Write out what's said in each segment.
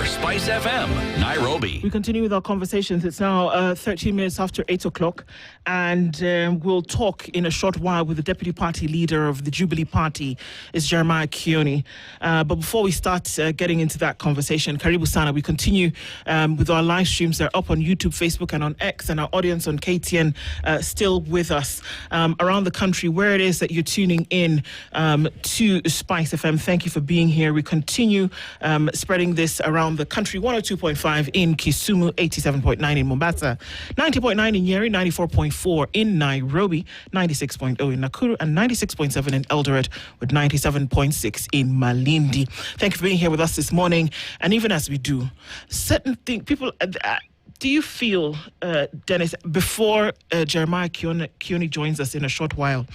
for Spice FM, Nairobi. We continue with our conversations. It's now 13 minutes after 8 o'clock, and we'll talk in a short while with the Deputy Party Leader of the Jubilee Party, is Jeremiah Kioni. But before we start getting into that conversation, Karibu Sana, we continue with our live streams. They're up on YouTube, Facebook, and on X, and our audience on KTN still with us around the country, where it is that you're tuning in to Spice FM. Thank you for being here. We continue spreading this around the country. 102.5 in Kisumu, 87.9 in Mombasa, 90.9 in Nyeri, 94.4 in Nairobi, 96.0 in Nakuru, and 96.7 in Eldoret, with 97.6 in Malindi. Thank you for being here with us this morning. And even as we do, certain things, people... do you feel, Dennis, before Jeremiah Kioni joins us in a short while,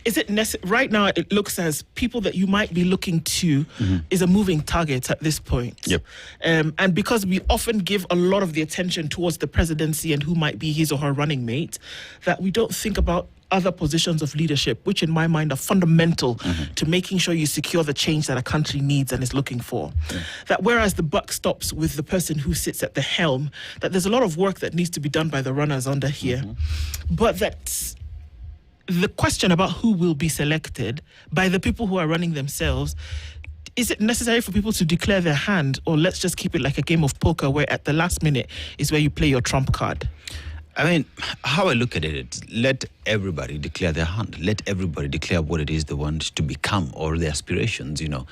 is it right now it looks as people that you might be looking to is a moving target at this point? Yep. And because we often give a lot of the attention towards the presidency and who might be his or her running mate, that we don't think about other positions of leadership, which in my mind are fundamental to making sure you secure the change that a country needs and is looking for. Yeah. That whereas the buck stops with the person who sits at the helm, that there's a lot of work that needs to be done by the runners under here. But that the question about who will be selected by the people who are running themselves, is it necessary for people to declare their hand, or let's just keep it like a game of poker where at the last minute is where you play your trump card? I mean, how I look at it, let everybody declare their hand. Let everybody declare what it is they want to become or their aspirations, you know.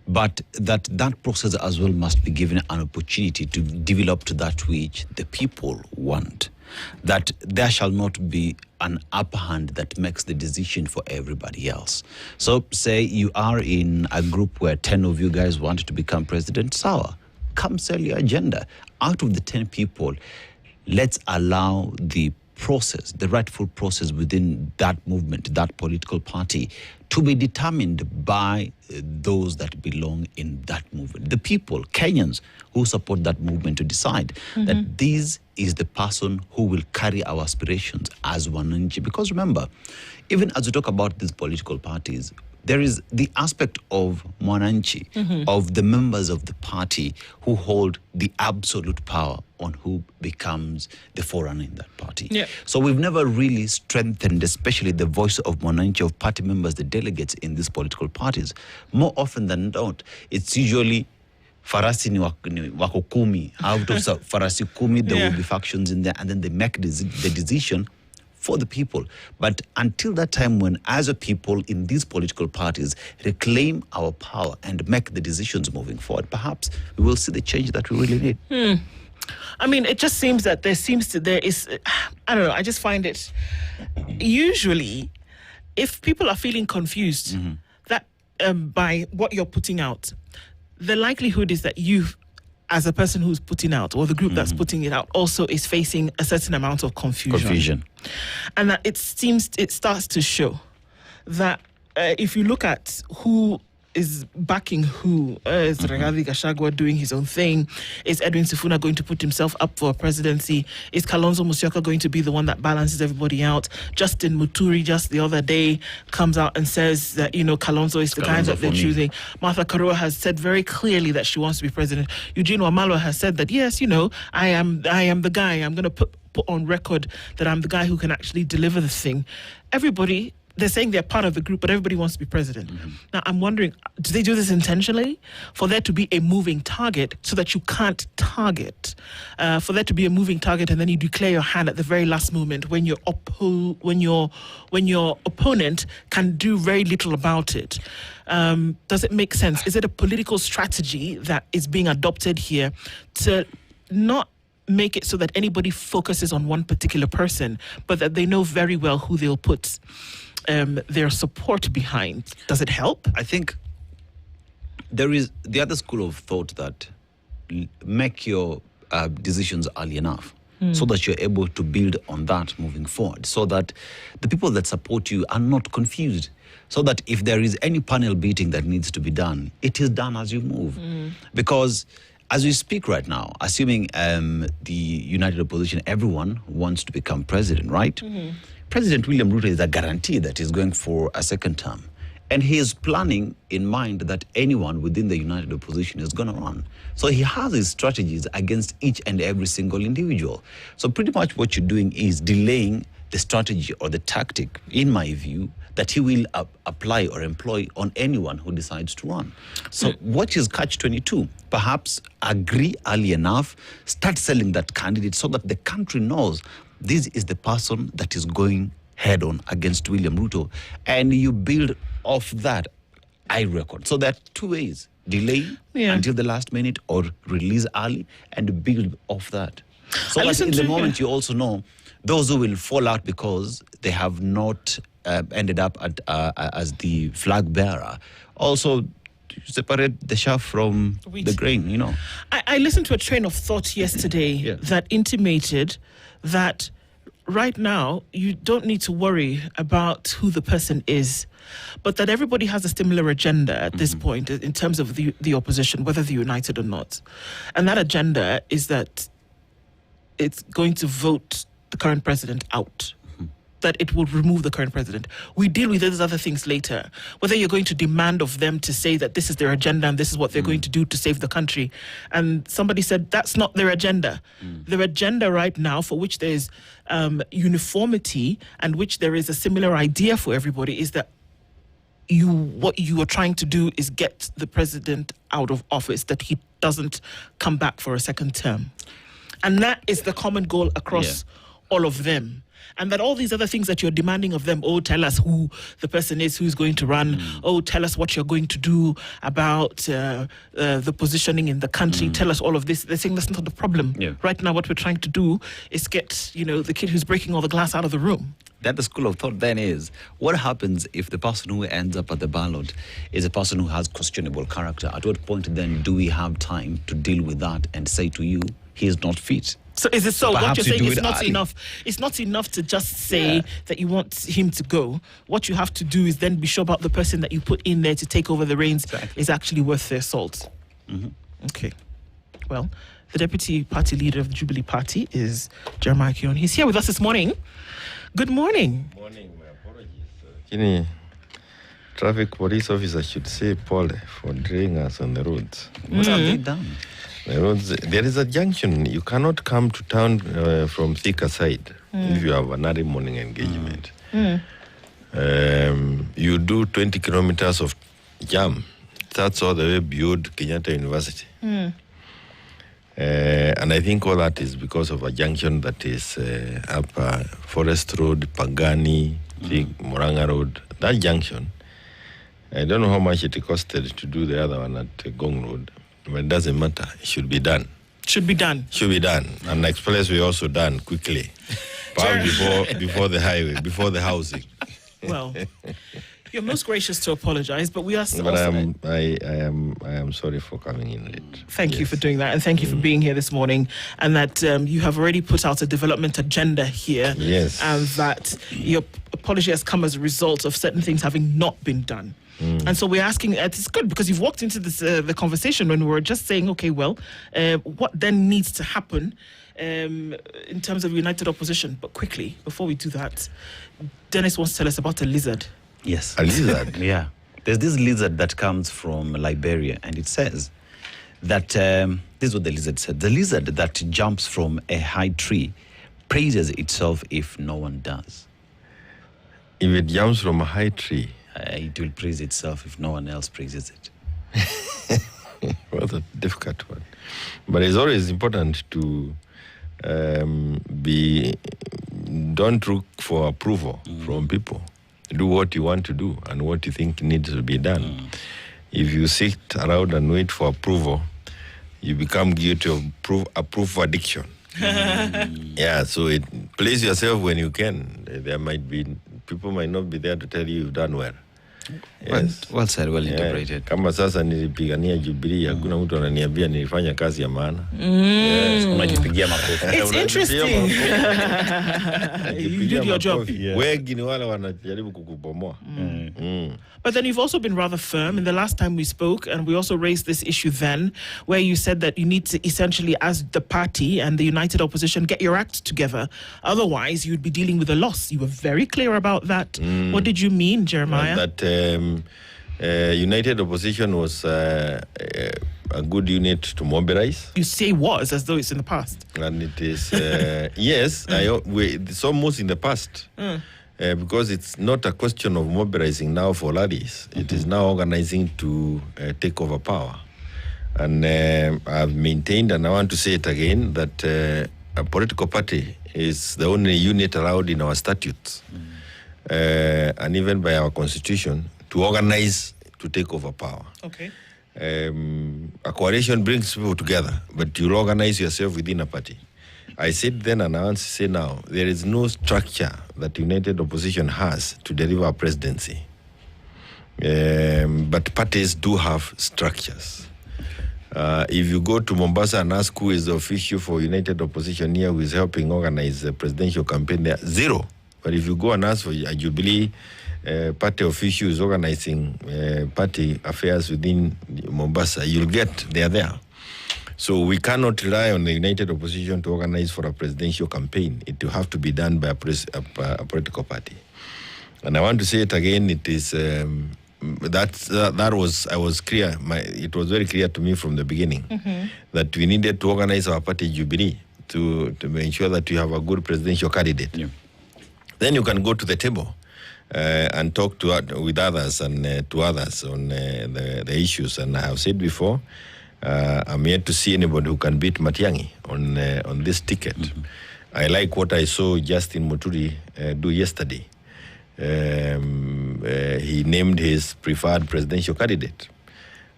But that process as well must be given an opportunity to develop to that which the people want. That there shall not be an upper hand that makes the decision for everybody else. So say you are in a group where 10 of you guys want to become president, sawa. Come sell your agenda. Out of the 10 people, let's allow the process, the rightful process within that movement, that political party, to be determined by those that belong in that movement. The people, Kenyans, who support that movement to decide that this is the person who will carry our aspirations as Wananchi. Because remember, even as we talk about these political parties, there is the aspect of Mwananchi, of the members of the party who hold the absolute power on who becomes the forerunner in that party. Yeah. So we've never really strengthened, especially the voice of Mwananchi, of party members, the delegates in these political parties. More often than not, it's usually farasi ni wako kumi. Out of farasi kumi, there will be factions in there, and then they make the decision for the people. But until that time when, as a people in these political parties, reclaim our power and make the decisions moving forward, perhaps we will see the change that we really need. I mean, it just seems that there is, I don't know, I just find it, usually, if people are feeling confused that by what you're putting out, the likelihood is that you, as a person who's putting out, or the group that's putting it out, also is facing a certain amount of confusion. And that it starts to show that if you look at who is backing who, is Rigathi Gachagua doing his own thing? Is Edwin Sifuna going to put himself up for a presidency? Is Kalonzo Musyoka going to be the one that balances everybody out? Justin Muturi just the other day comes out and says that, you know, Kalonzo is the guy that they're choosing. Martha Karua has said very clearly that she wants to be president. Eugene Wamalwa has said that, yes, you know, I am the guy. I'm going to put on record that I'm the guy who can actually deliver the thing. Everybody, they're saying they're part of the group, but everybody wants to be president. Now, I'm wondering, do they do this intentionally? For there to be a moving target so that you can't target? For there to be a moving target and then you declare your hand at the very last moment when your opponent can do very little about it? Does it make sense? Is it a political strategy that is being adopted here to not make it so that anybody focuses on one particular person, but that they know very well who they'll put their support behind? Does it help? I think there is the other school of thought that make your decisions early enough so that you're able to build on that moving forward, so that the people that support you are not confused, so that if there is any panel beating that needs to be done, it is done as you move. Because as we speak right now, assuming the united opposition, everyone wants to become president, right? President William Ruto is a guarantee that he's going for a second term. And he is planning in mind that anyone within the united opposition is going to run. So he has his strategies against each and every single individual. So pretty much what you're doing is delaying the strategy or the tactic, in my view, that he will apply or employ on anyone who decides to run. So what is catch-22? Perhaps agree early enough, start selling that candidate so that the country knows this is the person that is going head on against William Ruto, and you build off that I record. So there are two ways: delay until the last minute, or release early and build off that. So that in the moment you also know those who will fall out because they have not ended up as the flag bearer. Also separate the chaff from the grain, you know. I listened to a train of thought yesterday that intimated that right now you don't need to worry about who the person is, but that everybody has a similar agenda at this point in terms of the opposition, whether they're united or not. And that agenda is that it's going to vote the current president out. That it will remove the current president. We deal with those other things later. Whether you're going to demand of them to say that this is their agenda and this is what they're going to do to save the country. And somebody said that's not their agenda. Their agenda right now, for which there is uniformity and which there is a similar idea for everybody, is that what you are trying to do is get the president out of office, that he doesn't come back for a second term. And that is the common goal across all of them. And that all these other things that you're demanding of them, tell us who the person is who's going to run, tell us what you're going to do about the positioning in the country, tell us all of this. They're saying that's not the problem. Right now, what we're trying to do is get, the kid who's breaking all the glass out of the room. That the school of thought then is, what happens if the person who ends up at the ballot is a person who has questionable character? At what point then do we have time to deal with that and say to you, he is not fit? So is it so? What you're saying is not early. enough. It's not enough to just say that you want him to go. What you have to do is then be sure about the person that you put in there to take over the reins is actually worth their salt. Okay. Well, the deputy party leader of the Jubilee Party is Jeremiah Kioni. He's here with us this morning. Good morning. Morning, my apologies. Traffic police officer should say Paul for draining us on the roads. What have they done? The roads, there is a junction. You cannot come to town from Thika side if you have an early morning engagement. You do 20 kilometers of jam. That's all the way beyond Kenyatta University. And I think all that is because of a junction that is up Forest Road, Pangani, Moranga Road. That junction, I don't know how much it costed to do the other one at Gong Road. But it doesn't matter. It should be done. Should be done. Should be done. And the expressway also done quickly. before the highway, before the housing. Well, you're most gracious to apologize, but we are still. But I am sorry for coming in late. Thank you for doing that, and thank you for being here this morning. And that you have already put out a development agenda here. Yes. And that your apology has come as a result of certain things having not been done. And so we're asking, it's good because you've walked into this the conversation when we were just saying, okay, well, what then needs to happen in terms of united opposition? But quickly, before we do that, Dennis wants to tell us about a lizard. Yes. A lizard? Yeah. There's this lizard that comes from Liberia, and it says that, this is what the lizard said, the lizard that jumps from a high tree praises itself if no one does. If it jumps from a high tree, it will praise itself if no one else praises it. What a difficult one. But it's always important to don't look for approval from people. Do what you want to do and what you think needs to be done. If you sit around and wait for approval, you become guilty of approval addiction. Yeah, so place yourself when you can. There might be people might not be there to tell you you've done well. Yes. Well said, well interpreted. Kama sasa nilipigania Jubilee, hakuna mtu ananiambia nilifanya kazi ya maana. Yes, unajipigia makofi. It's interesting. You did your job. Wengi ni wale wanajaribu kukubomoa. But then you've also been rather firm in the last time we spoke, and we also raised this issue then, where you said that you need to essentially, as the party and the united opposition, get your act together. Otherwise, you'd be dealing with a loss. You were very clear about that. What did you mean, Jeremiah? That United Opposition was a good unit to mobilize. You say was as though it's in the past. And it is, yes, it's almost in the past. Because it's not a question of mobilizing now for rallies. It is now organizing to take over power. And I've maintained, and I want to say it again, that a political party is the only unit allowed in our statutes and even by our constitution to organize to take over power. Okay. A coalition brings people together, but you organize yourself within a party. I said then and I want to say now, there is no structure that United Opposition has to deliver a presidency. But parties do have structures. If you go to Mombasa and ask who is the official for United Opposition here who is helping organize the presidential campaign there, zero. But if you go and ask for a Jubilee party official who is organizing party affairs within Mombasa, you'll get they are there. So we cannot rely on the United Opposition to organize for a presidential campaign. It will have to be done by a political party. And I want to say it again, it is, I was clear, it was very clear to me from the beginning that we needed to organize our party Jubilee to ensure that we have a good presidential candidate. Yeah. Then you can go to the table and talk with others and to others on the issues. And I have said before, I'm yet to see anybody who can beat Matiang'i on this ticket. I like what I saw Justin Muturi do yesterday. He named his preferred presidential candidate,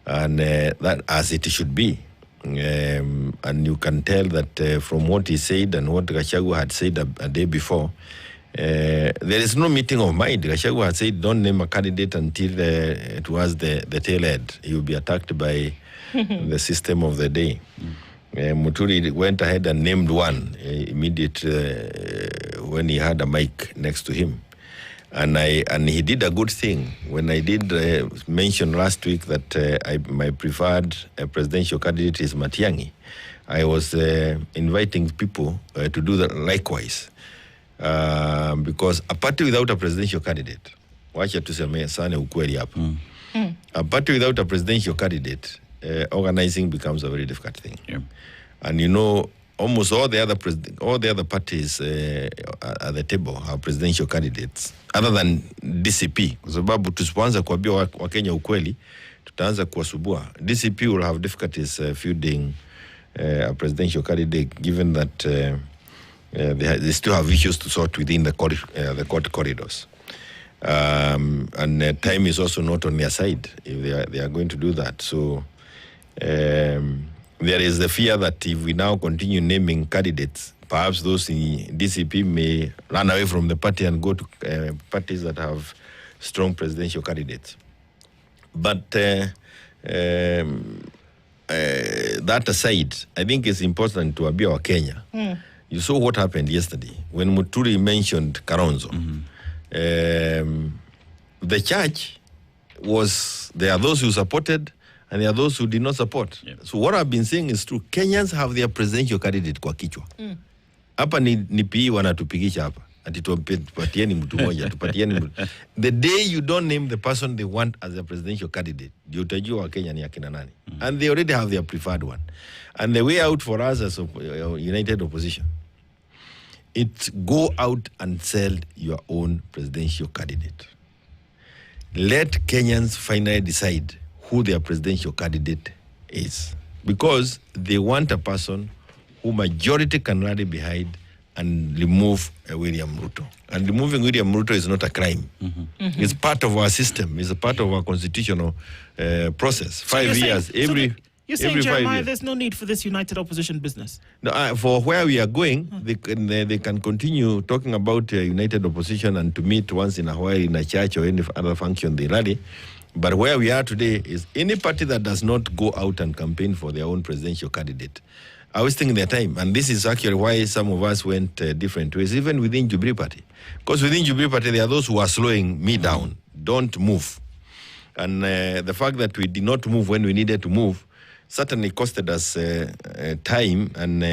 and that as it should be. And you can tell that from what he said and what Gachagua had said a day before, there is no meeting of mind. Gachagua had said, don't name a candidate until it was the tail end. He will be attacked by the system of the day. Muturi went ahead and named one immediately when he had a mic next to him. And he did a good thing. When I did mention last week that my preferred presidential candidate is Matiang'i, I was inviting people to do that likewise. Because a party without a presidential candidate, wacha tuseme sana ukweli hapa. A party without a presidential candidate, organizing becomes a very difficult thing. Yeah. And you know, almost all the other parties at the table are presidential candidates, other than DCP. Kwa sababu tusipoanza kuambia Wakenya ukweli, tutaanza kuwasubua. DCP will have difficulties fielding a presidential candidate, given that they still have issues to sort within the court corridors. And time is also not on their side if they are going to do that. So there is the fear that if we now continue naming candidates, perhaps those in DCP may run away from the party and go to parties that have strong presidential candidates. But that aside, I think it's important to Abia or Kenya. You saw what happened yesterday when Muturi mentioned Karonzo. The church there are those who supported and there are those who did not support. Yeah. So what I've been saying is true. Kenyans have their presidential candidate kwa kichwa. Hapa ni PE wanatupigisha hapa. Ati tupatieni mtu moja, tupatieni mtu. The day you don't name the person they want as their presidential candidate, ndio utajua wa Kenya ni akina nani. And they already have their preferred one. And the way out for us as United Opposition, it's go out and sell your own presidential candidate. Let Kenyans finally decide who their presidential candidate is. Because they want a person who majority can rally behind and remove William Ruto. And removing William Ruto is not a crime. It's part of our system. It's a part of our constitutional process. So 5 years, You're saying, Jeremiah, there's no need for this United Opposition business? No, for where we are going, they can continue talking about United Opposition and to meet once in a while in a church or any other function they rally. But where we are today is any party that does not go out and campaign for their own presidential candidate are wasting their time. And this is actually why some of us went different ways, even within Jubilee Party. Because within Jubilee Party, there are those who are slowing me down. Don't move. And the fact that we did not move when we needed to move certainly costed us time and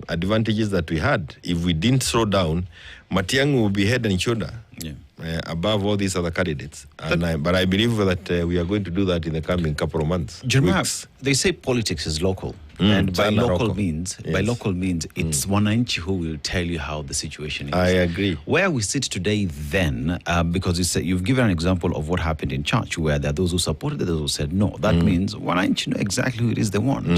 advantages that we had. If we didn't slow down, Matiang'i will be head and shoulder above all these other candidates. But I believe that we are going to do that in the coming couple of months. Jeremiah, they say politics is local. And by local means, it's Wananchi who will tell you how the situation is. I agree. Where we sit today then, because you've given an example of what happened in church, where there are those who supported, those who said no. That means Wananchi know exactly who it is they want.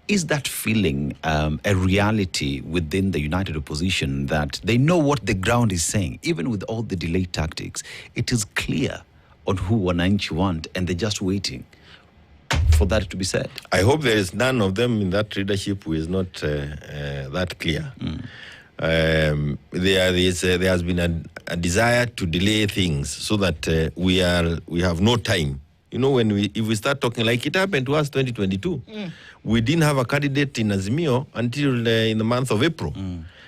Is that feeling a reality within the united opposition, that they know what the ground is saying? Even with all the delay tactics, it is clear on who Wananchi want, and they're just waiting for that to be said? I hope there is none of them in that leadership who is not that clear. There has been a desire to delay things so that we have no time. You know, if we start talking like it happened to us 2022, we didn't have a candidate in Azimio until in the month of April.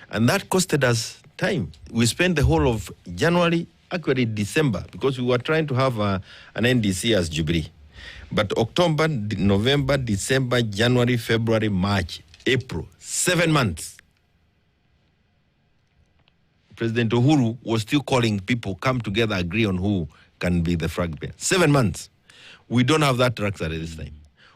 And that costed us time. We spent the whole of January, actually December, because we were trying to have an NDC as Jubilee. But October, November, December, January, February, March, April, 7 months. President Uhuru was still calling people, come together, agree on who can be the flag bearer. 7 months. We don't have that structure at this time.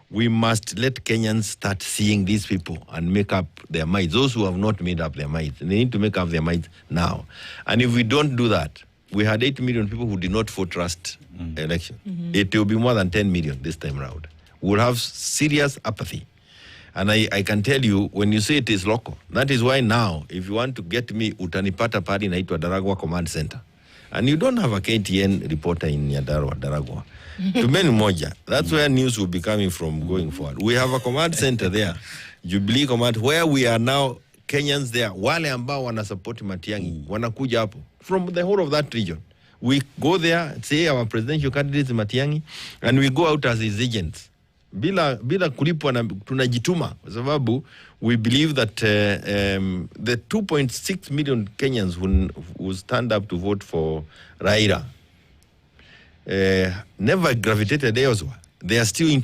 We must let Kenyans start seeing these people and make up their minds. Those who have not made up their minds, they need to make up their minds now. And if we don't do that, we had 8 million people who did not vote trust election. It will be more than 10 million this time around. We'll have serious apathy. And I can tell you, when you say it is local, that is why now, if you want to get me, utanipata pari naitwa Daragwa Command Center. And you don't have a KTN reporter in Daragwa. Tumeni moja. That's where news will be coming from going forward. We have a command center there, Jubilee Command, where we are now Kenyans there. Wale ambao wana support Matiang'i, wanakuja hapo from the whole of that region. We go there, say our presidential candidate is Matiang'i, and we go out as his agents. Bila kulipwa na tunajituma, kwa sababu we believe that the 2.6 million Kenyans who stand up to vote for Raila never gravitated elsewhere. They are still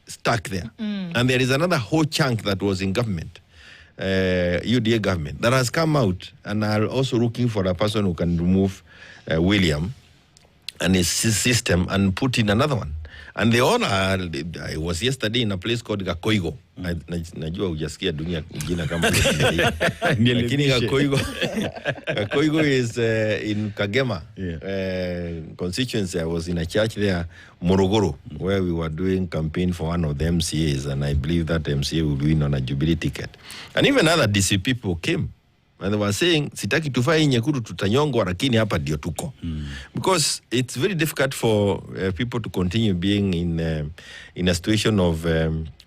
stuck there. And there is another whole chunk that was in government, UDA government, that has come out and are also looking for a person who can remove William and his system and put in another one. And they all are, I was yesterday in a place called Gakoigo. Najua hujasikia dunia jina kama lakini Gakoigo is in Kagema constituency. I was in a church there, Morogoro, where we were doing campaign for one of the MCAs, and I believe that MCA will win on a Jubilee ticket. And even other DC people came. And they were saying, sitaki tufai nyekuru tutanyongwa lakini hapa ndio tuko. Because it's very difficult for people to continue being in a situation of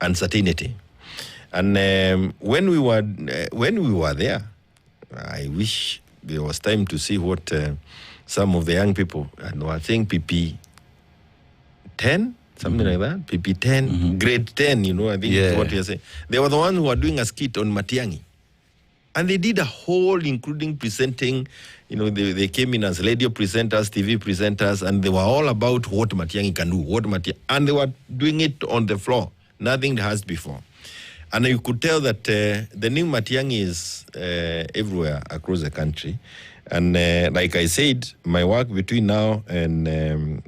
uncertainty. And when we were there, I wish there was time to see what some of the young people were saying. PP 10, something like that. PP 10, grade 10, you know, I think is what you're saying. They were the ones who were doing a skit on Matiang'i. And they did a whole, including presenting, you know, they came in as radio presenters, TV presenters, and they were all about what Matiang'i can do, and they were doing it on the floor. Nothing has before. And you could tell that the new Matiang'i is everywhere across the country. And like I said, my work between now and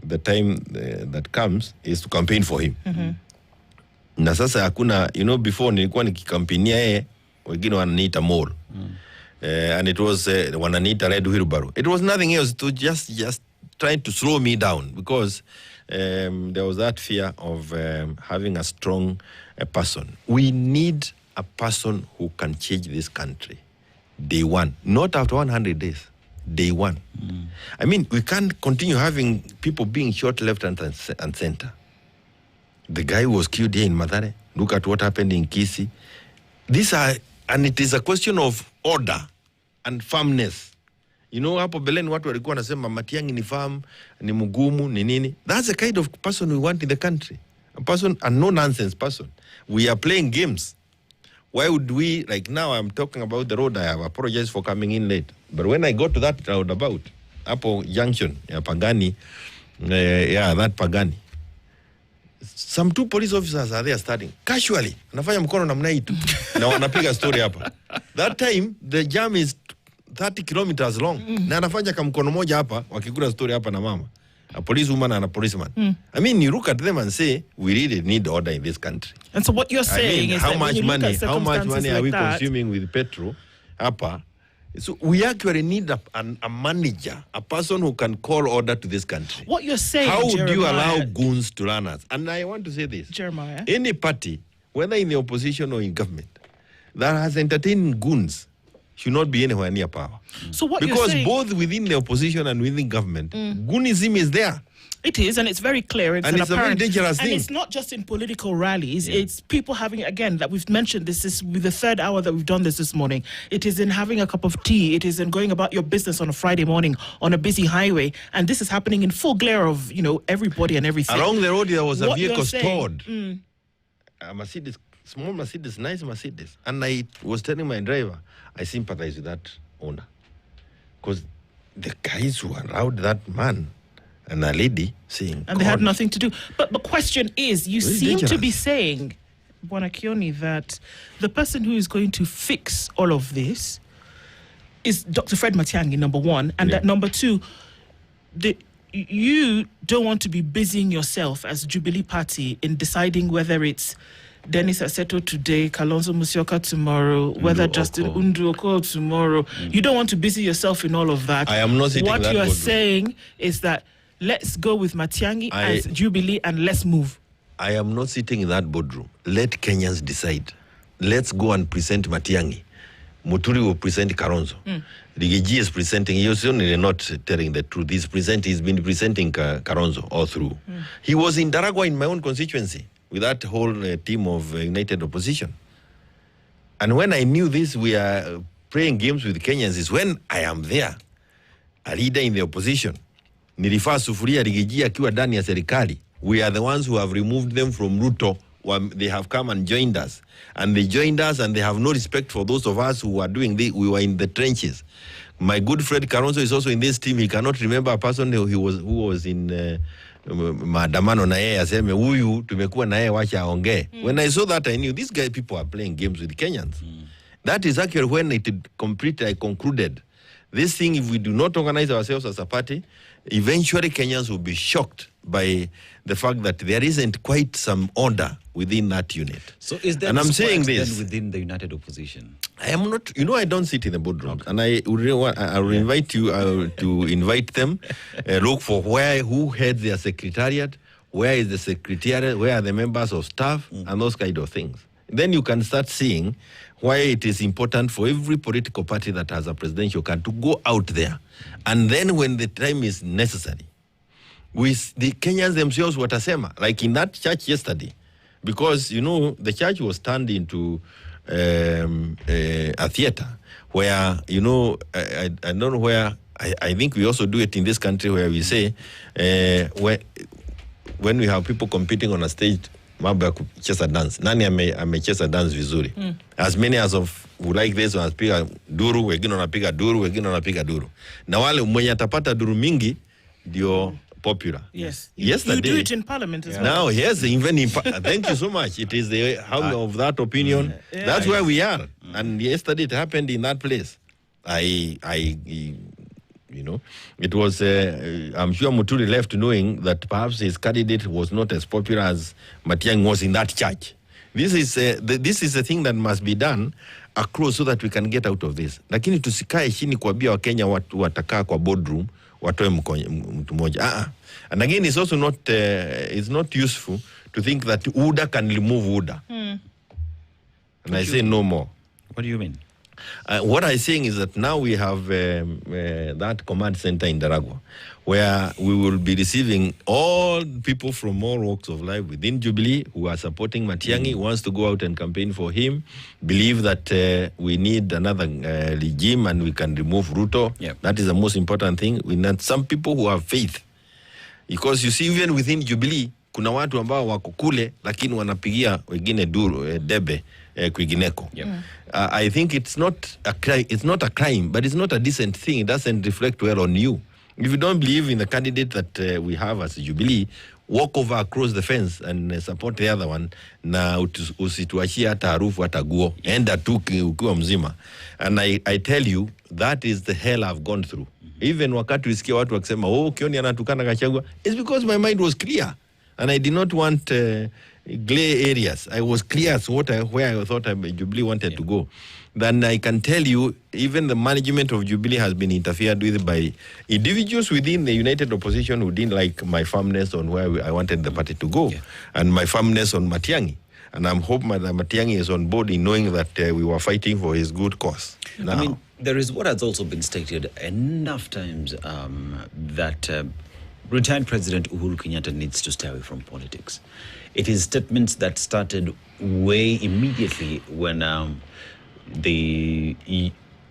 the time that comes is to campaign for him. Na sasa hakuna, you know, before nilikuwa nikikampenia yeye, wengine wananiita mall. And it was wananiita red wheelbarrow. It was nothing else to just trying to slow me down, because there was that fear of having a strong person. We need a person who can change this country day one, not after 100 days, day one. I mean, we can't continue having people being shot left and center. The guy was killed here in Mathare. Look at what happened in Kisii. And it is a question of order and firmness. You know, hapo beleni watu walikuwa wanasema Matiang'i ni firm, ni mugumu, ni nini. That's the kind of person we want in the country. A no-nonsense person. We are playing games. Why would we, like now I'm talking about the road, I have apologized for coming in late. But when I got to that roundabout, hapo junction, ya Pangani, that Pangani, some 2 police officers are there starting casually. Anafanya mkono namna hii tu. Na wanapiga story hapa. That time, the jam is 30 kilometers long. Na anafanya kamkono moja hapa, wakikula story hapa na mama. A policewoman and a policeman. I mean, you look at them and say, we really need order in this country. And so what you're saying is how that much money like are we consuming with petrol? Hapa. So we actually need a manager, a person who can call order to this country. What you're saying, how Jeremiah, do you allow goons to run us? And I want to say this. Jeremiah. Any party, whether in the opposition or in government, that has entertained goons should not be anywhere near power. So what because you're saying, both within the opposition and within government, goonism is there. It is, and it's very clear. It's a very dangerous thing. And it's not just in political rallies. Yeah. It's people having, again, that we've mentioned this is with the third hour that we've done this morning. It is in having a cup of tea. It is in going about your business on a Friday morning on a busy highway. And this is happening in full glare of, everybody and everything. Along the road, there was a vehicle stored. A Mercedes, small Mercedes, nice Mercedes. And I was telling my driver, I sympathize with that owner. Because the guys who allowed that man and a lady saying... And they had nothing to do. But the question is, you seem dangerous. To be saying, Bwana Kioni, that the person who is going to fix all of this is Dr. Fred Matiang'i, number one. And that number two, you don't want to be busying yourself as Jubilee Party in deciding whether it's Dennis Aseto today, Kalonzo Musyoka tomorrow, whether Justin Unduoko tomorrow. You don't want to busy yourself in all of that. I am not sitting What that you are boardroom. saying is that let's go with Matiang'i as Jubilee and let's move. I am not sitting in that boardroom. Let Kenyans decide. Let's go and present Matiang'i. Muturi will present Kalonzo. Rigiji is presenting. He's only not telling the truth. He's been presenting Kalonzo all through. He was in Daragwa in my own constituency with that whole team of United Opposition. And when I knew this, we are playing games with Kenyans, is when I am there, a leader in the opposition. Nilifaa sufuria Rigiji akiwa ndani ya serikali. We are the ones who have removed them from Ruto. They have come and joined us. And they joined us and they have no respect for those of us who are doing this. We were in the trenches. My good friend Kalonzo is also in this team. He cannot remember a person who was in maandamano na yeye aseme huyu tumekuwa na yeye wacha aongee. When I saw that, I knew these guys people are playing games with Kenyans. That is actually when I concluded this thing. If we do not organize ourselves as a party, eventually Kenyans will be shocked by the fact that there isn't quite some order within that unit. So is there, and I'm saying this within the United Opposition? I am not, I don't sit in the boardroom. Okay. And I will invite you to invite them, look for who heads their secretariat, where is the secretariat, where are the members of staff, and those kind of things. Then you can start seeing why it is important for every political party that has a presidential card to go out there. And then when the time is necessary, with the Kenyans themselves watasema, like in that church yesterday, because, the church was turned into a theater where, I don't know where, I think we also do it in this country where we say, when we have people competing on a stage, mambo ya kucheza dance. Nani amecheza dance vizuri? As many as of who like this wanapiga duru, wengine wanapiga duru, wengine wanapiga duru. Na wale mwenye atapata duru mingi ndio popular. Yes. Yesterday, you do it in Parliament as well. Now, yes, even in thank you so much. It is the how of that opinion. That's where we are. And yesterday it happened in that place. It was, I'm sure Muturi left knowing that perhaps his candidate was not as popular as Matiang'i was in that church. This is the thing that must be done across so that we can get out of this. Lakini tusikae chini kuambia Wakenya watu watakaa kwa boardroom watoe mtu moja. And again, it's also not, it's not useful to think that UDA can remove UDA. And I say no more. What do you mean? What I'm saying is that now we have that command center in Daragwa, where we will be receiving all people from all walks of life within Jubilee who are supporting Matiang'i, wants to go out and campaign for him, believe that we need another regime and we can remove Ruto. Yep. That is the most important thing. We need some people who have faith. Because you see, even within Jubilee, kuna watu ambao wako kule, lakini wanapigia wengine duru, debe, kwingineko. Yep. I think it's not a crime, but it's not a decent thing. It doesn't reflect well on you. If you don't believe in the candidate that we have as Jubilee, walk over across the fence and support the other one, na usituachie hata harufu hata guo, enda tu ukiwa mzima. And I tell you, that is the hell I've gone through. Even wakati usikia watu wakisema, oh, Kioni anatukana Gachagua, it's because my mind was clear. And I did not want gray areas. I was clear as where I thought Jubilee wanted to go. Then I can tell you, even the management of Jubilee has been interfered with by individuals within the united opposition who didn't like my firmness on where I wanted the party to go, and my firmness on Matiang'i. And I'm hoping that Matiang'i is on board in knowing that we were fighting for his good cause. Now, I mean, there is what has also been stated enough times that retired President Uhuru Kenyatta needs to stay away from politics. It is statements that started way immediately when the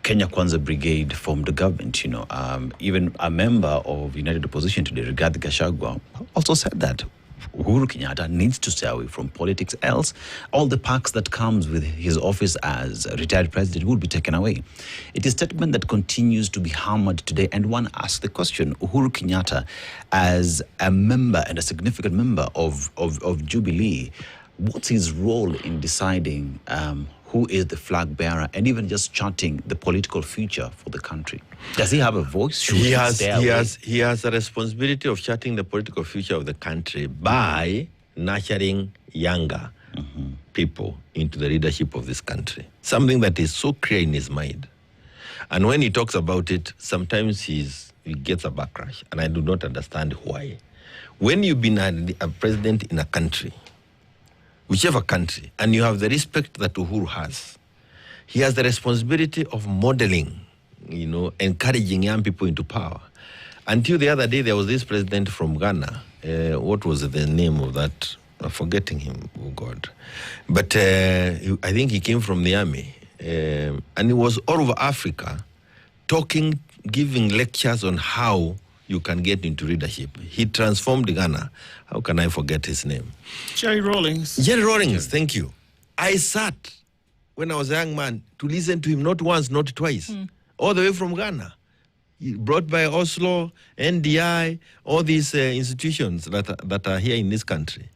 Kenya Kwanza Brigade formed the government. Even a member of United Opposition today, Rigathi Gachagua, also said that Uhuru Kenyatta needs to stay away from politics, else all the perks that comes with his office as a retired president will be taken away. It is a statement that continues to be hammered today, and one asks the question, Uhuru Kenyatta, as a member and a significant member of Jubilee, what's his role in deciding who is the flag bearer and even just charting the political future for the country? Does he have a voice? He has a responsibility of charting the political future of the country by nurturing younger people into the leadership of this country. Something that is so clear in his mind. And when he talks about it, sometimes he gets a backlash, and I do not understand why. When you've been a president in a country, whichever country, and you have the respect that Uhuru has, he has the responsibility of modeling, encouraging young people into power. Until the other day, there was this president from Ghana. What was the name of that? I'm forgetting him, oh God. But I think he came from the army. And he was all over Africa talking, giving lectures on how you can get into leadership. He transformed Ghana. How can I forget his name? Jerry Rawlings. Jerry Rawlings, thank you. I sat when I was a young man to listen to him, not once, not twice, all the way from Ghana. He brought by Oslo, NDI, all these institutions that are here in this country.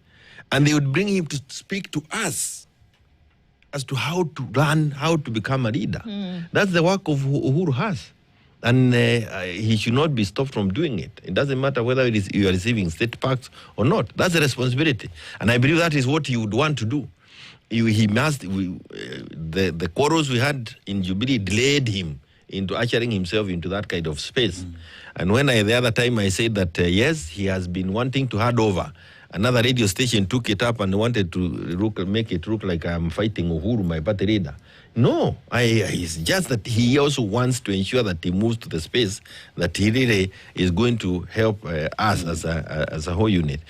And they would bring him to speak to us as to how to learn, how to become a leader. That's the work of Uhuru has. And he should not be stopped from doing it. It doesn't matter whether you are receiving state parks or not. That's a responsibility. And I believe that is what he would want to do. The quarrels we had in Jubilee delayed him into ushering himself into that kind of space. And when the other time I said that, yes, he has been wanting to hand over, another radio station took it up and wanted to make it look like I'm fighting Uhuru, my party leader. No, it's just that he also wants to ensure that he moves to the space that he really is going to help us as a whole unit.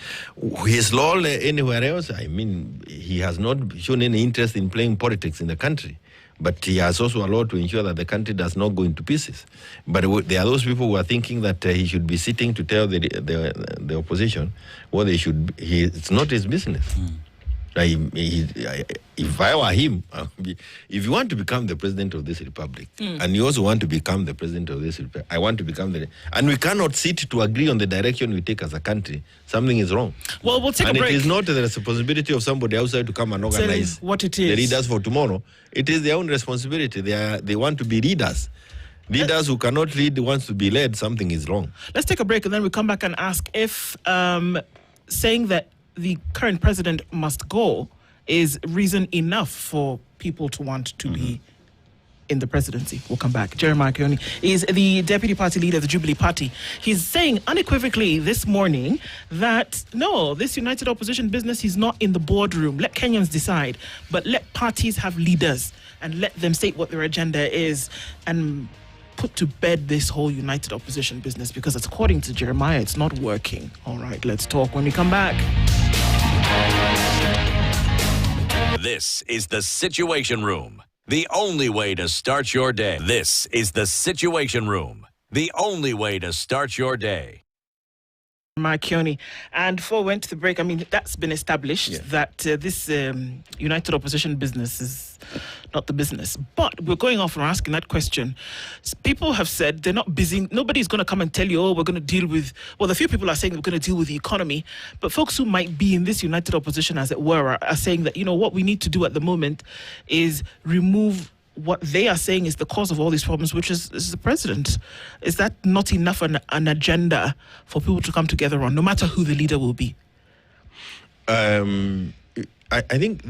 His role anywhere else, I mean, he has not shown any interest in playing politics in the country. But he has also allowed to ensure that the country does not go into pieces. But there are those people who are thinking that he should be sitting to tell the opposition what they should. It's not his business. If I were him, if you want to become the president of this republic, and you also want to become the president of this republic, I want to become and we cannot sit to agree on the direction we take as a country. Something is wrong. Well, we'll take a break. And it is not the responsibility of somebody outside to come and organize what it is. The leaders for tomorrow. It is their own responsibility. They want to be leaders. Leaders who cannot lead wants to be led. Something is wrong. Let's take a break, and then we come back and ask if saying that the current president must go is reason enough for people to want to be in the presidency. We'll come back. Jeremiah Kioni is the deputy party leader of the Jubilee Party. He's saying unequivocally this morning that no, this united opposition business is not in the boardroom. Let Kenyans decide, but let parties have leaders and let them state what their agenda is and put to bed this whole united opposition business, because according to Jeremiah, it's not working. All right, let's talk when we come back. This is the Situation Room. The only way to start your day. This is the Situation Room. The only way to start your day. Kioni. And before we went to the break, I mean, that's been established that this united opposition business is not the business. But we're going off and asking that question. People have said they're not busy. Nobody's going to come and tell you, oh, we're going to deal with, well, the few people are saying we're going to deal with the economy. But folks who might be in this united opposition, as it were, are saying that, you know, what we need to do at the moment is remove what they are saying is the cause of all these problems, which is the president. Is that not enough an agenda for people to come together on, no matter who the leader will be? I think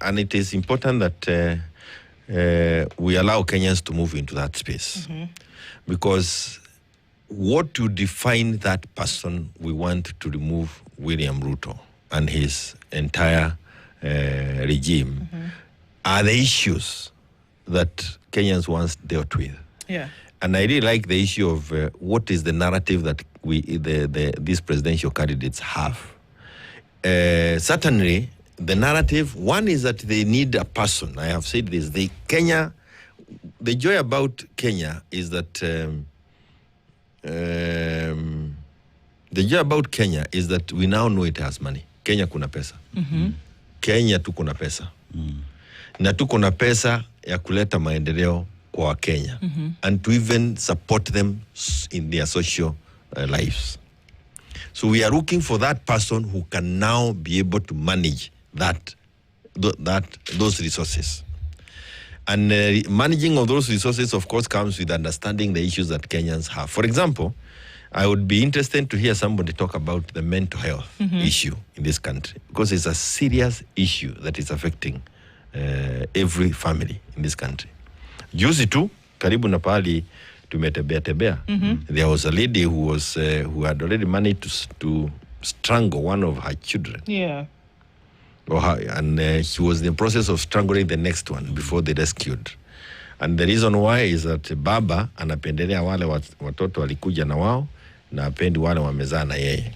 and it is important that we allow Kenyans to move into that space, because what you define that person we want to remove William Ruto and his entire regime are the issues that Kenyans once dealt with. Yeah. And I really like the issue of what is the narrative that these presidential candidates have. Certainly, the narrative, one is that they need a person. I have said this. The joy about Kenya is that we now know it has money. Kenya kuna pesa. Kenya tu kuna pesa. Na tu kuna pesa ya kuleta maendeleo kwa Kenya, and to even support them in their social lives. So we are looking for that person who can now be able to manage those resources. And managing of those resources, of course, comes with understanding the issues that Kenyans have. For example, I would be interested to hear somebody talk about the mental health issue in this country, because it's a serious issue that is affecting every family in this country. Juzi tu karibu na pahali tumetembea, there was a lady who had already managed to strangle one of her children. Yeah. And she was in the process of strangling the next one before they rescued. And the reason why is that baba anapendelea wale watoto walikuja na wao na apendi wale wamezaa na yeye.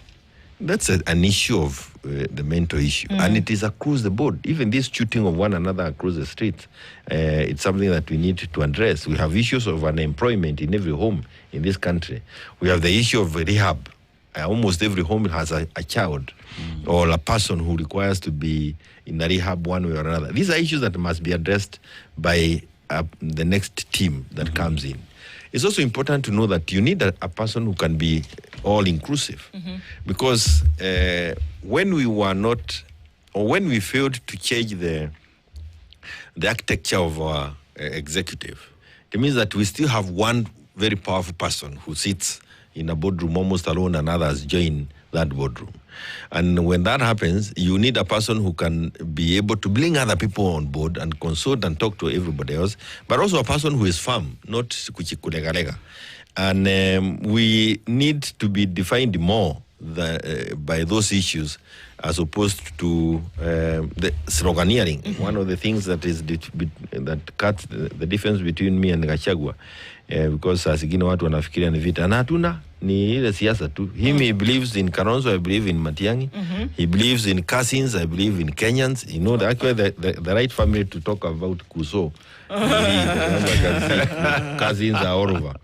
That's an issue of the mental issue. And it is across the board. Even this shooting of one another across the street, it's something that we need to address. We have issues of unemployment in every home in this country. We have the issue of rehab. Almost every home has a child or a person who requires to be in a rehab one way or another. These are issues that must be addressed by the next team that comes in. It's also important to know that you need a person who can be all-inclusive, because when we were not, or when we failed to change the architecture of our executive, it means that we still have one very powerful person who sits in a boardroom almost alone and others join that boardroom. And when that happens, you need a person who can be able to bring other people on board and consult and talk to everybody else, but also a person who is firm, not kuchikulegalega. And we need to be defined more by those issues as opposed to the sloganeering. One of the things that is that cuts the difference between me and Gachagua, because as ingine watu wanafikiria ni vita na hatuna, ni ile siasa tu. He believes in Kalonzo, I believe in Matiang'i. He believes in cousins, I believe in Kenyans. You know, actually the right family to talk about Kuso. Cousins are all over.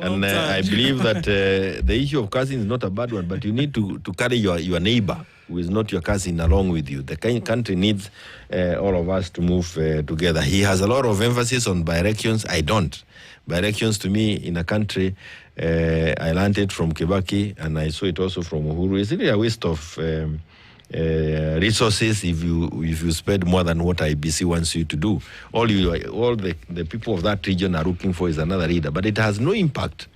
And I believe that the issue of cousins is not a bad one, but you need to carry your neighbor who is not your cousin along with you. The country needs all of us to move together. He has a lot of emphasis on by-elections. I don't. By-elections to me in a country, I learned it from Kibaki and I saw it also from Uhuru. It's really a waste of resources if you spend more than what IBC wants you to do. All the people of that region are looking for is another leader, but it has no impact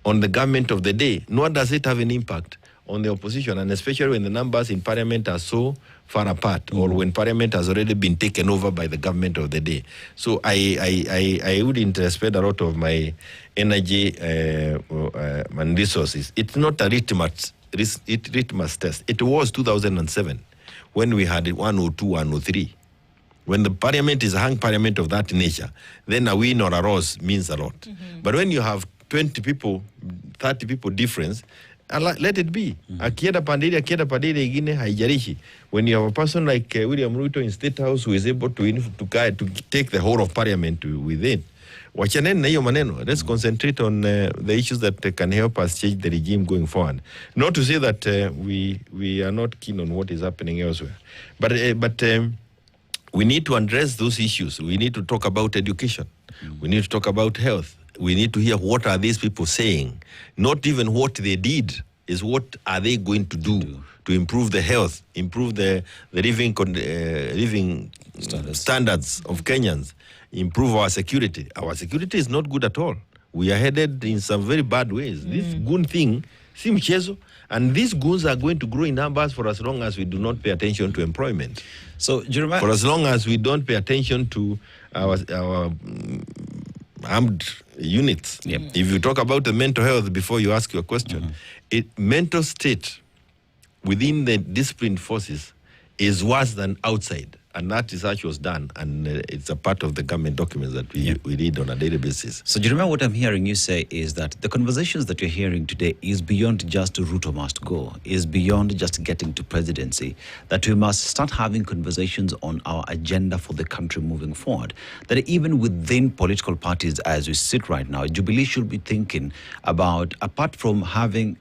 on the government of the day, nor does it have an impact on the opposition, and especially when the numbers in parliament are so far apart, or when parliament has already been taken over by the government of the day. So I wouldn't spend a lot of my energy and resources. It's not a litmus test. It was 2007 when we had 102, 103. When the parliament is a hung parliament of that nature, then a win or a loss means a lot. But when you have 20 people, 30 people difference, let it be. Akienda pandili igine haijarishi. When you have a person like William Ruto in State House who is able to take the whole of parliament with it, Wachaneni na hiyo maneno. Let's concentrate on the issues that can help us change the regime going forward. Not to say that we are not keen on what is happening elsewhere, but we need to address those issues. We need to talk about education. We need to talk about health. We need to hear what are these people saying. Not even what they did, is what are they going to do to improve the health, improve the living standards of Kenyans, improve our security. Our security is not good at all. We are headed in some very bad ways. This goon thing, si mchezo, and these goons are going to grow in numbers for as long as we do not pay attention to employment. So, Jeremiah, for as long as we don't pay attention to our armed units. Yep. If you talk about the mental health before you ask your question, mental state within the disciplined forces is worse than outside. And that research was done, and it's a part of the government documents that we read on a daily basis. So, do you remember what I'm hearing you say is that the conversations that you're hearing today is beyond just Ruto must go, is beyond just getting to presidency, that we must start having conversations on our agenda for the country moving forward, that even within political parties as we sit right now, Jubilee should be thinking about, apart from having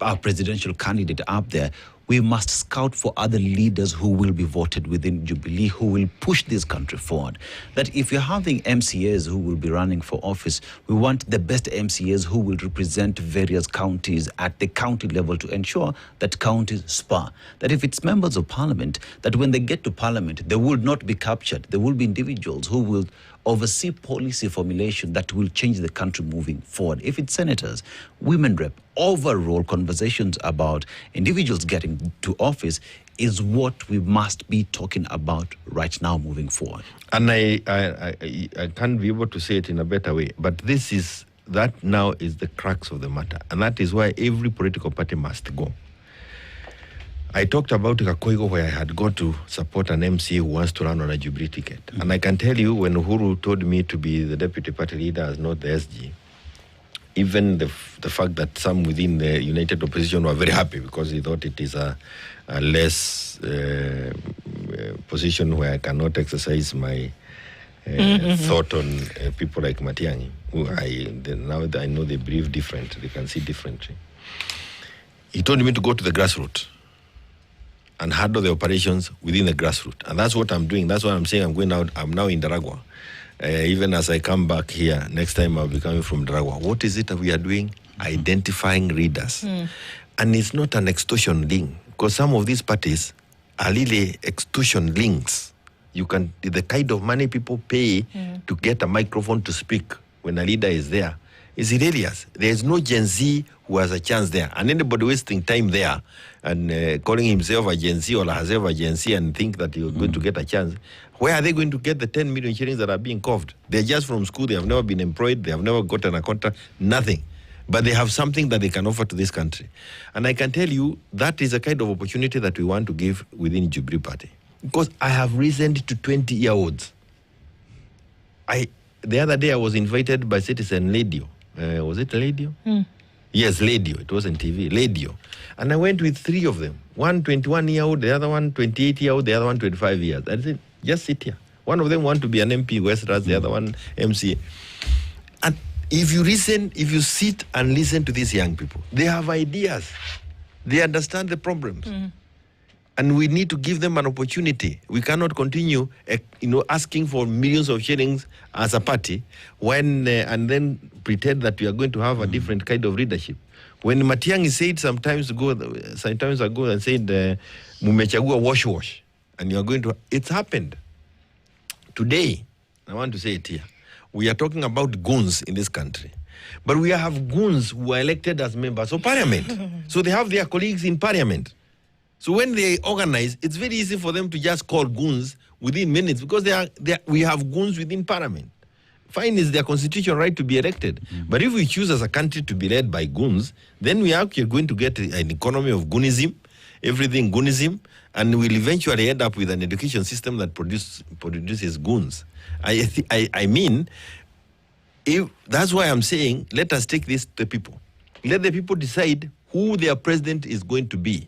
our presidential candidate up there, we must scout for other leaders who will be voted within Jubilee, who will push this country forward. That if you're having MCAs who will be running for office, we want the best MCAs who will represent various counties at the county level to ensure that counties spur. That if it's members of parliament, that when they get to parliament, they will not be captured. There will be individuals who will oversee policy formulation that will change the country moving forward. If it's senators, women rep, overall conversations about individuals getting to office is what we must be talking about right now moving forward. And I can't be able to say it in a better way, but that now is the crux of the matter. And that is why every political party must go. I talked about Kakoigo, where I had gone to support an MC who wants to run on a Jubilee ticket. And I can tell you, when Uhuru told me to be the deputy party leader as not the SG, even the fact that some within the united opposition were very happy because they thought it is a less position where I cannot exercise my thought on people like Matiang'i, who now that I know they believe different, they can see differently. He told me to go to the grassroots and handle the operations within the grassroots. And that's what I'm doing. That's what I'm saying. I'm going out. I'm now in Daragwa. Even as I come back here, next time I'll be coming from Daragwa. What is it that we are doing? Identifying readers. And it's not an extortion link, because some of these parties are really extortion links. The kind of money people pay to get a microphone to speak when a leader is there is hilarious. There's no Gen Z who has a chance there. And anybody wasting time there and calling himself a Gen Z or herself a Gen Z and think that you're going to get a chance, where are they going to get the 10 million shillings that are being coughed? They're just from school. They have never been employed. They have never gotten a contract. Nothing. But they have something that they can offer to this country. And I can tell you that is a kind of opportunity that we want to give within Jubilee Party. Because I have listened to 20-year-olds. The other day I was invited by Citizen Radio. Was it Radio? Yes, Radio. It wasn't TV. Radio. And I went with three of them. One 21-year-old, the other one 28-year-old, the other one 25 years. I said, just sit here. One of them want to be an MP Westras, the other one MCA. And if you sit and listen to these young people, they have ideas. They understand the problems. And we need to give them an opportunity. We cannot continue, asking for millions of shillings as a party and then pretend that we are going to have a different kind of leadership. When Matiang'i said sometimes ago and said, "Mumechagua wash," and you are going to, it's happened. Today, I want to say it here. We are talking about goons in this country. But we have goons who are elected as members of parliament. So they have their colleagues in parliament. So when they organize, it's very easy for them to just call goons within minutes because we have goons within parliament. Fine, is their constitutional right to be elected. But if we choose as a country to be led by goons, then we are actually going to get an economy of goonism, everything goonism, and we'll eventually end up with an education system that produces goons. I mean, that's why I'm saying, let us take this to the people. Let the people decide who their president is going to be.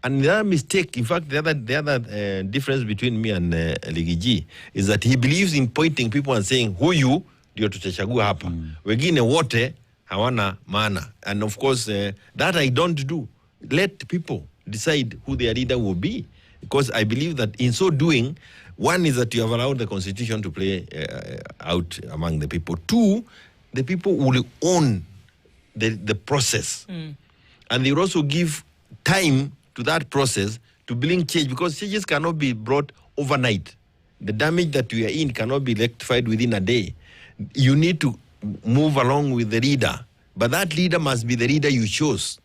And the other mistake, in fact, the other difference between me and Ligiji is that he believes in pointing people and saying, who you, ndio tutachagua hapa. Wengine wote hawana maana. And of course, that I don't do. Let people decide who their leader will be. Because I believe that in so doing, one is that you have allowed the constitution to play out among the people. Two, the people will own the process. And they will also give time to that process to bring change, because changes cannot be brought overnight. The damage that we are in cannot be rectified within a day. You need to move along with the leader, but that leader must be the leader you chose,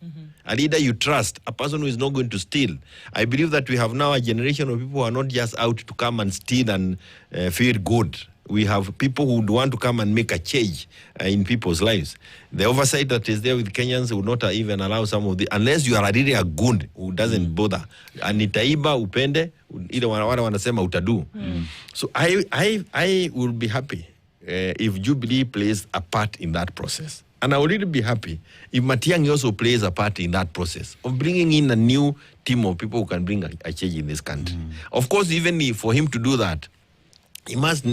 a leader you trust, a person who is not going to steal. I believe that we have now a generation of people who are not just out to come and steal and feel good. We have people who want to come and make a change in people's lives. The oversight that is there with Kenyans will not even allow some of the, unless you are really a good who doesn't bother. Anitaiba upende, ile wale wanasema utadu. So I will be happy if Jubilee plays a part in that process. And I will really be happy if Matiang'i also plays a part in that process of bringing in a new team of people who can bring a change in this country. Of course, even for him to do that, he must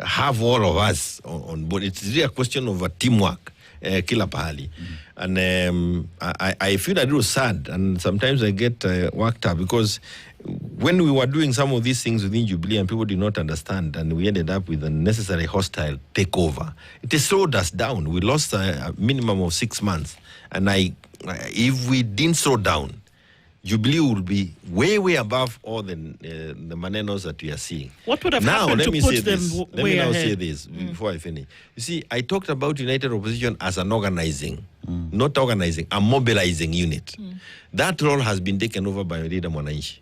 have all of us on board. It's really a question of a teamwork, kila pahali. And I feel a little sad, and sometimes I get worked up, because when we were doing some of these things within Jubilee and people did not understand, and we ended up with a necessary hostile takeover, it has slowed us down. We lost a minimum of 6 months. And if we didn't slow down, Jubilee will be way, way above all the manenos that we are seeing. What would have happened to put them way ahead? Let me now say this before I finish. You see, I talked about United Opposition as an organizing, not organizing, a mobilizing unit. That role has been taken over by Leader Mwananchi.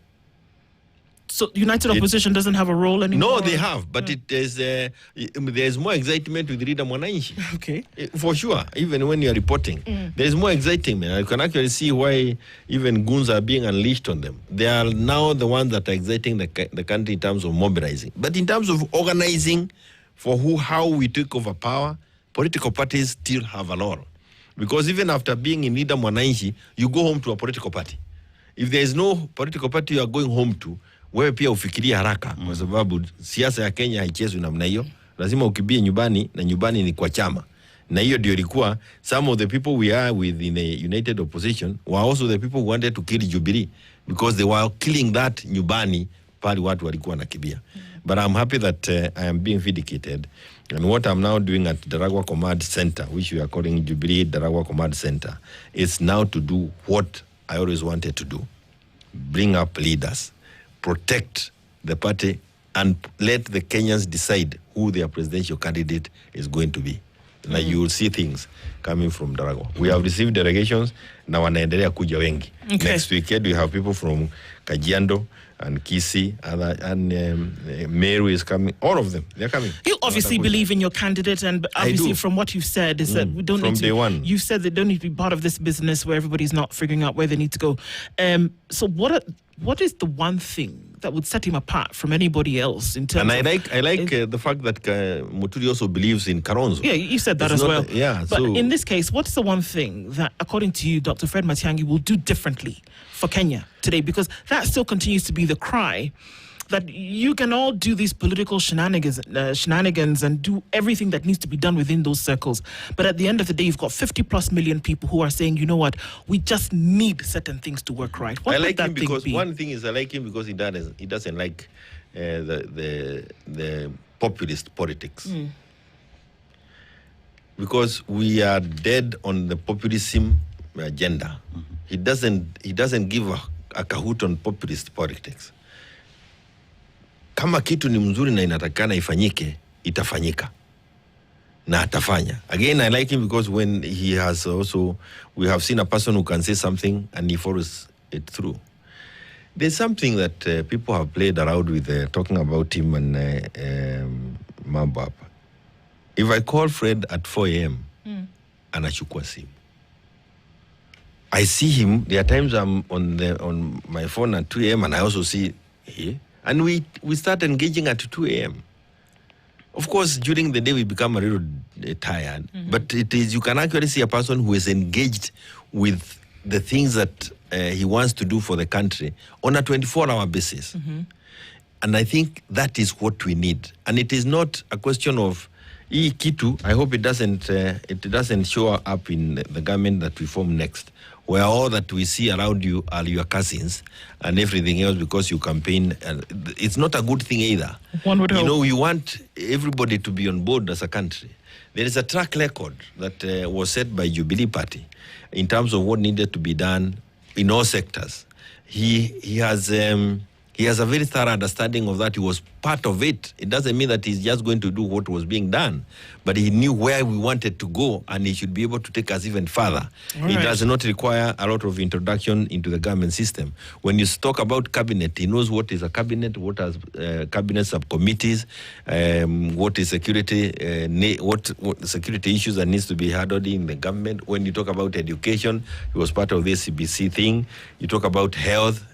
So United Opposition doesn't have a role anymore? No, they have, but there's more excitement with Leader Mwananchi. Okay. For sure, even when you're reporting. There's more excitement. I can actually see why even goons are being unleashed on them. They are now the ones that are exciting the country in terms of mobilizing. But in terms of organizing for how we took over power, political parties still have a role. Because even after being in Leader Mwananchi, you go home to a political party. If there is no political party you are going home to, wewe pia ufikirie haraka, kwa sababu siasa ya Kenya haichezwi namna hiyo. Lazima ukibie nyumbani, na nyumbani ni kwa chama. Na hiyo ndio ilikuwa some of the people we are with in the United Opposition were also the people who wanted to kill Jubilee, because they were killing that nyumbani pale watu walikuwa nakibia. But I'm happy that I am being vindicated, and what I'm now doing at Daragwa Command Center, which we are calling Jubilee Daragwa Command Center, is now to do what I always wanted to do: bring up leaders, protect the party, and let the Kenyans decide who their presidential candidate is going to be. Now you will see things coming from Daragwa. We have received delegations, na wanaendelea kuja wengi. Okay. Next weekend we have people from Kajiado and Kisii, and Meru is coming. All of them, they're coming. You obviously believe in your candidate, and obviously from what you've said is that we don't from need to. Day one. You've said they don't need to be part of this business where everybody's not figuring out where they need to go. So what is the one thing that would set him apart from anybody else in terms? And I like the fact that Muturi also believes in Kalonzo. Yeah, you said that It's as not well. yeah, But so in this case, what's the one thing that, according to you, Dr. Fred Matiang'i, will do differently for Kenya today? Because that still continues to be the cry, that you can all do these political shenanigans and do everything that needs to be done within those circles. But at the end of the day, you've got 50+ million people who are saying, you know what, we just need certain things to work right. What I would like that him thing because be? one thing is I like him because he doesn't like the populist politics. Because we are dead on the populism agenda. He doesn't give a cahoot on populist politics. Kama kitu ni mzuri na inatakana ifanyike, itafanyika. Na atafanya. Again, I like him because when he has also, we have seen a person who can say something and he follows it through. There's something that people have played around with talking about him and Mambap. If I call Fred at 4 a.m., anachukua simu. I see him, there are times I'm on my phone at 2 a.m. and I also see him. And we start engaging at 2 a.m. Of course, during the day we become a little tired, but it is, you can actually see a person who is engaged with the things that he wants to do for the country on a 24-hour basis. And I think that is what we need. And it is not a question of kitu. I hope it doesn't show up in the government that we form next, where all that we see around you are your cousins and everything else because you campaign. It's not a good thing either. One would hope. We want everybody to be on board as a country. There is a track record that was set by Jubilee Party in terms of what needed to be done in all sectors. He has a very thorough understanding of that. He was part of it. It doesn't mean that he's just going to do what was being done, but he knew where we wanted to go, and he should be able to take us even further. It does not require a lot of introduction into the government system. When you talk about cabinet, he knows what is a cabinet, what are cabinet subcommittees, what is security, what security issues that needs to be handled in the government. When you talk about education, he was part of the CBC thing. You talk about health.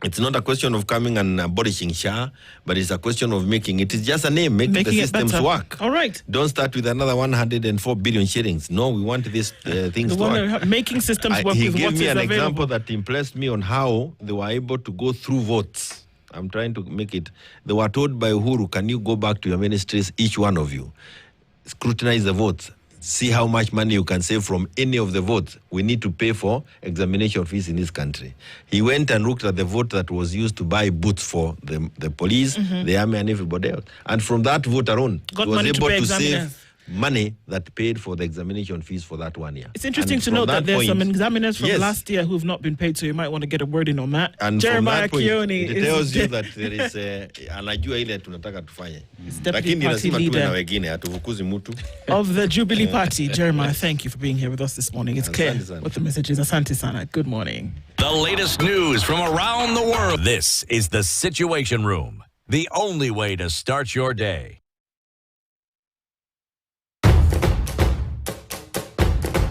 It's not a question of coming and abolishing SHA, but it's a question of making it is just a name, making the systems work. All right. Don't start with another 104 billion shillings. No, we want these things to work. Making systems work. He gave me an example that impressed me on how they were able to go through votes. I'm trying to make it. They were told by Uhuru, can you go back to your ministries, each one of you, scrutinize the votes, see how much money you can save from any of the votes. We need to pay for examination fees in this country. He went and looked at the vote that was used to buy boots for the police, the army, and everybody else. And from that vote alone, he was able to save money that paid for the examination fees for that 1 year. It's interesting to note that there's some examiners from last year who've not been paid, so you might want to get a word in on that. And Jeremiah from that point, Kioni it tells you that there is anajua ile tunataka tufanye. Deputy Party Leader of the Jubilee Party. Jeremiah, thank you for being here with us this morning. It's clear what the message is. Asante Sana. Good morning. The latest news from around the world. This is the Situation Room, the only way to start your day.